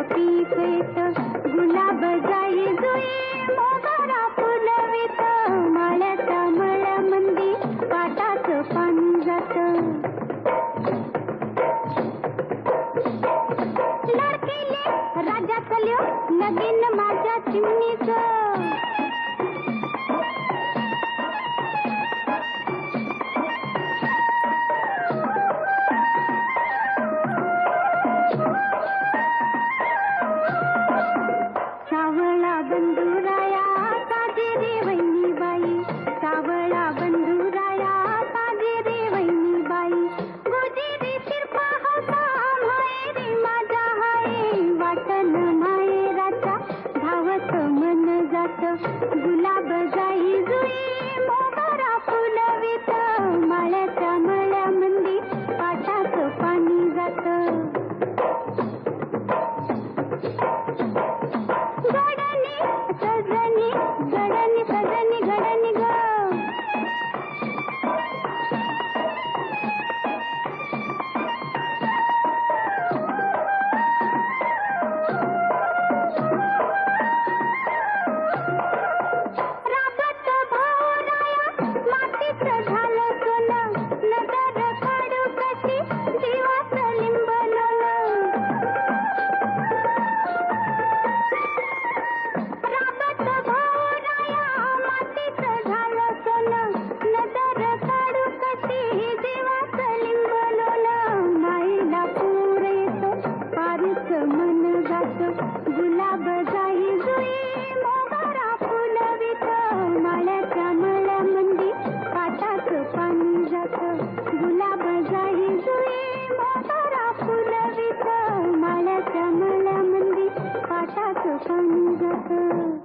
पीक येत गुलाब जाई जुई मोगरा फुलवित माळ्याच्या मळ्यामंदी पाटाचं पाणी जात लाडकेले राजा चल्यो लगीन माझ्या चिमणीचं सावळा बंधुराया ताजे रे वहिनी बाई सावळा बंधुराया ताजे रे वहिनी बाई गोजी रे शिरपा होता माहेरी माझ्या हाय वाटण माहेराच्या धावत मन जात गुलाब जाई जुई मोगरा फुलवित माळ्याच्या मळ्यामंदी पाटाचं पाणी जात सजनी गडनी सजनी गडनी ग राबत भावराया मातीचं झालं सोनं नजर काढू कशी जीवाचं लिंब राबत भावराया मातीचं झालं सोनं नजर काढू कशी जीवाचं लिंब माईला पूर येतो पारूच मन जात गुलाब जाई जुई मोगरा फुलवित माळ्याच्या मळ्यामंदी पाटाचं पाणी जात गुलाब जाई जुई मोगरा फुलवित माळ्याच्या मळ्यामंदी पाटाचं पाणी जात